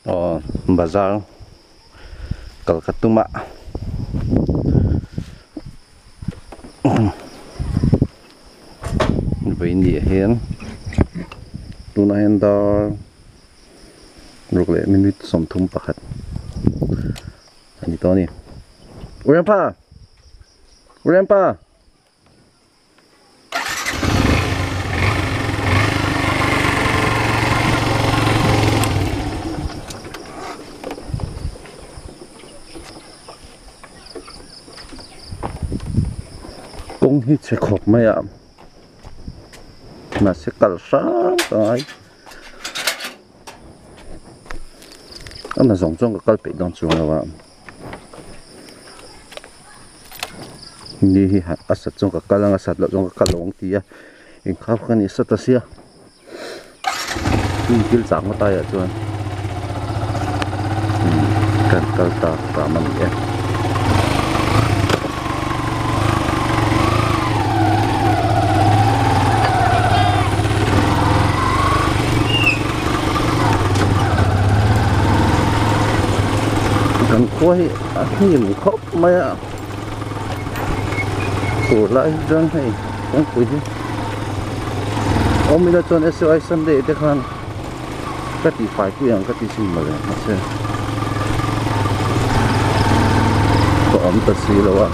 bazar Kalkatuma với nhẹ hen tuna hen đó rồi lại mình sống thùng bạc hạt anh to nè grandpa cũng như sẽ khóc mày ạ mà sẽ cẩn sáng cái anh là giống trong cái bị đông xuống rồi ạ đi hạt asat trong cái lang asat lợn trong cái lồng tía in khắp cái này sát xia in kêu sáng mà tay ạ chuan cái ta cả mình vậy thằng quay nhìn khóc mày ạ khổ lại dân hay không quỳ chứ ông mình đã chọn SOI Sunday để khăn các tỷ phải quy hàng các tỷ xin mà rồi mà xem có ấm tật xí đâu ạ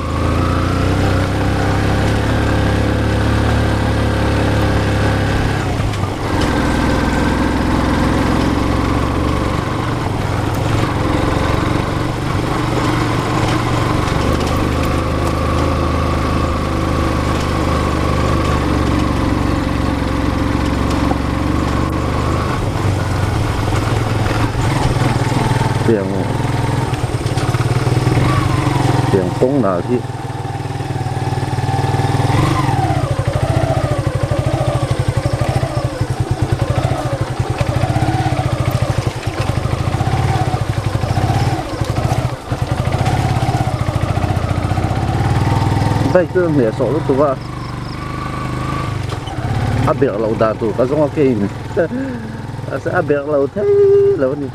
tiền công nào thì đây cứ mẹ sổ lúc tụi việc lâu đà tụi có giống cái sẽ việc lâu thế lâu đi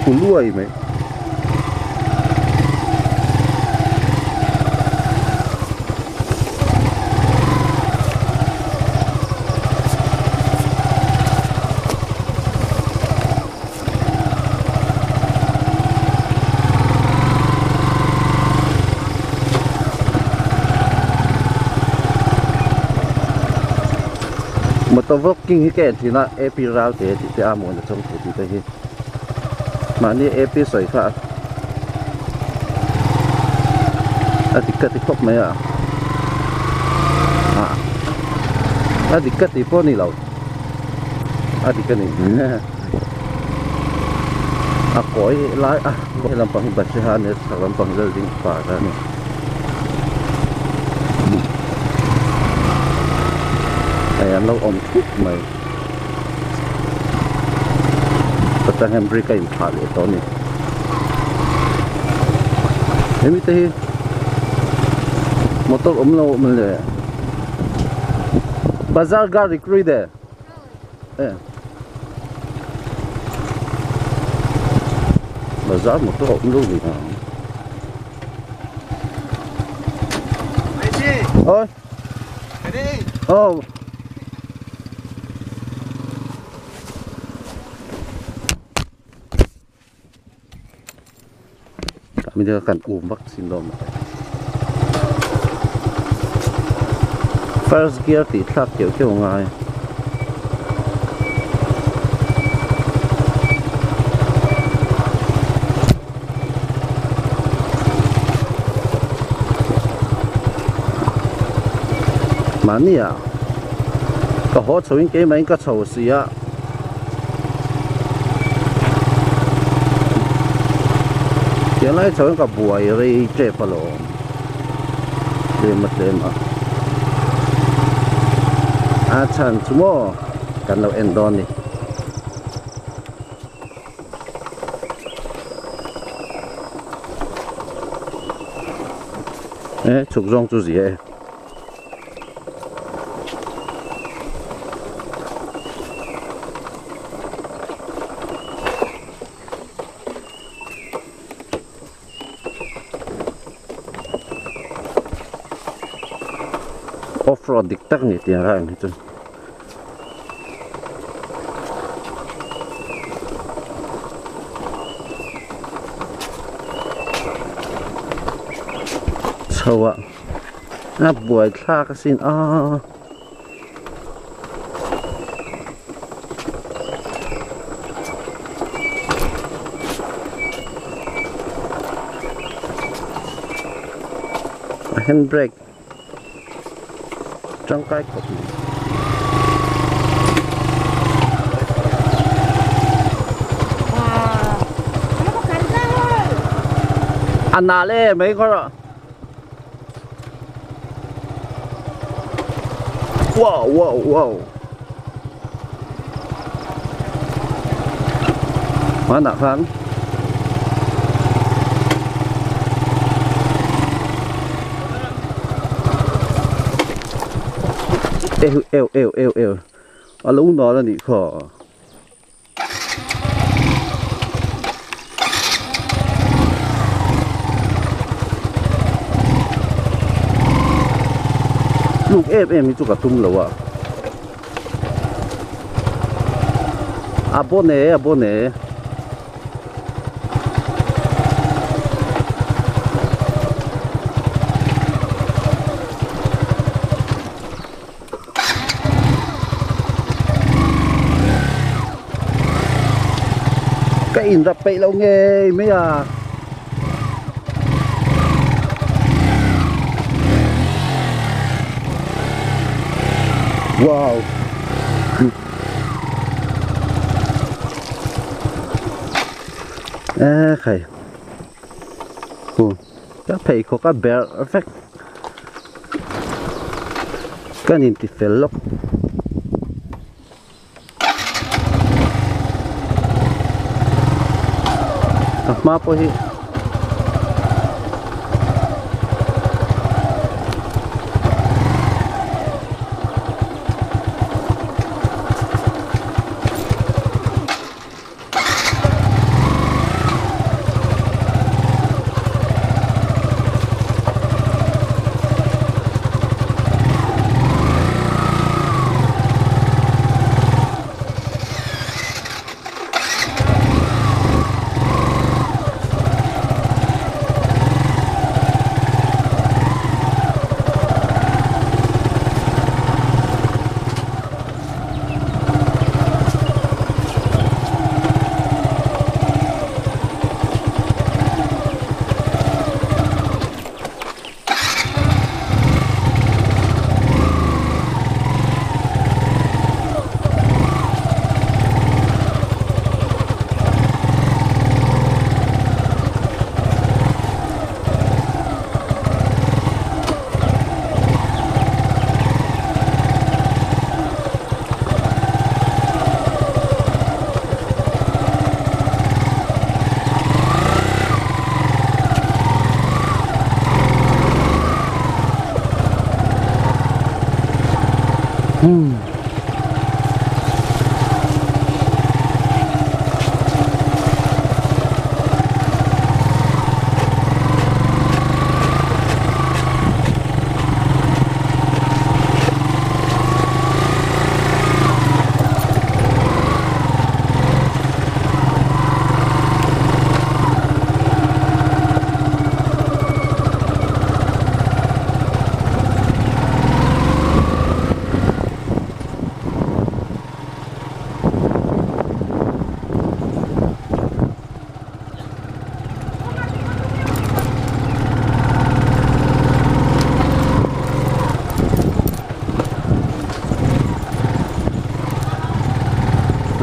Puluh mày mà tao vóc kinh cái thì nó epiral thì amo nó trong thủ thì thế màนี่epi soi khác adikat ikop mày à adikat ipo ni lau adikat ni koi lai koi lampang basihan ni lampang ding pa ni ayan lau om kuk mày ta handbrake cái phá lệ to này em biết thế motor lâu mình lệ bazar gari kruy de bazar motor lâu gì nào ôi oh mìnhจะกันvaccine đó mà first gear thì thắt kiểu ngay mà nè có họ chịu những cái mấy cái chịu gì á hiện nay chọn cái buổi rồi chế phải lo dem chăn chú mò cần lâu endon đi chụp rong chú gì ấy off-road dik tak ni tiền ra ni tu sâu ạ buổi tha cái xin handbrake trong cái cột anh nào lên mấy con rồi wow quá nặng lắm eo lũ nó là đi khó lúc em chú cả tung lẩu bố nè cái in rập bậy lâu nghe mấy wow khải cái phải có cái bear effect cái nhìn thì phải lóc mà po hi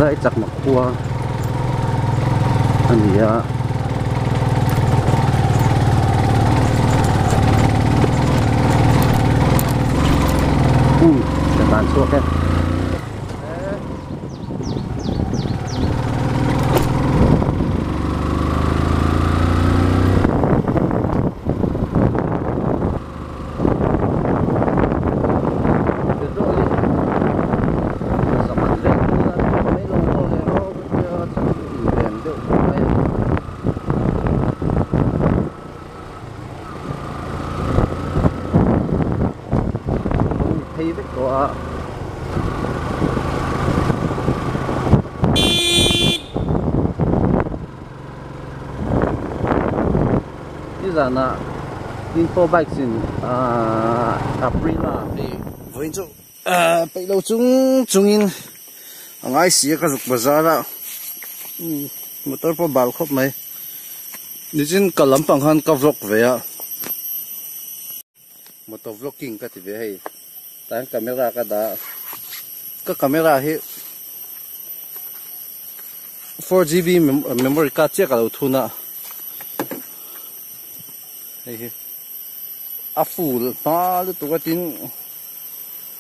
lại chặt mặc qua anh gì á cái bàn xuống cái rằng là info bike xin April là thì với chỗ bây lâu chúng in ngay xía cái dục bazaar là motor po bal khop mai đi trên cả lắm bằng hơn cả vlog về à motor vlogging cái thì về hay tang camera cái đó cái camera hi 4GB memory card check out thu na hey a full pa lu tu ka tin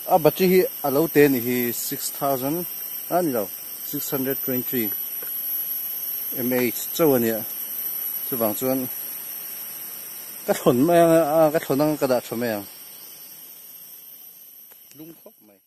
a battery hi alo ten hi 6000 anilo 623 mAh châu ania chu wang chuan ka thon ma ka thonang ka da thome lung khop mai